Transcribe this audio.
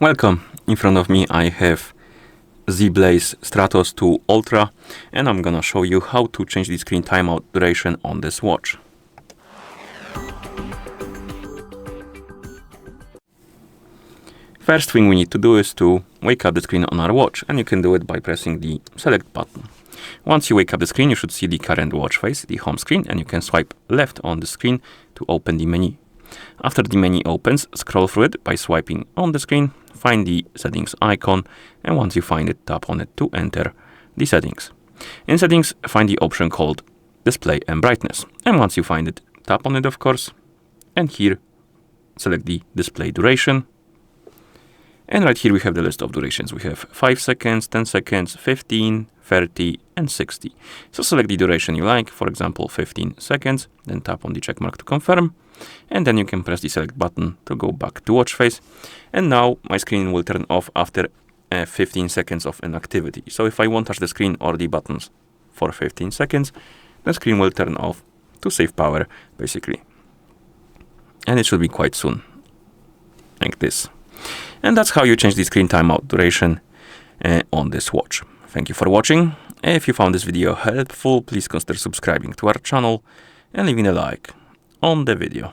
Welcome. In front of me I have ZEBLAZE Stratos 2 Ultra, and I'm gonna show you how to change the screen timeout duration on this watch. First thing we need to do is to wake up the screen on our watch, and you can do it by pressing the select button. Once you wake up the screen, you should see the current watch face, the home screen, and you can swipe left on the screen to open the menu. After the menu opens, scroll through it by swiping on the screen, find the settings icon, and once you find it, tap on it to enter the settings. In settings, find the option called display and brightness, and once you find it, tap on it of course, and here select the display duration. And right here we have the list of durations. We have 5 seconds, 10 seconds, 15, 30 and 60. So select the duration you like, for example 15 seconds, then tap on the check mark to confirm, and then you can press the select button to go back to watch face. And now my screen will turn off after 15 seconds of inactivity. So if I won't touch the screen or the buttons for 15 seconds, the screen will turn off to save power basically. And it should be quite soon, like this. And that's how you change the screen timeout duration on this watch. Thank you for watching. If you found this video helpful, please consider subscribing to our channel and leaving a like on the video.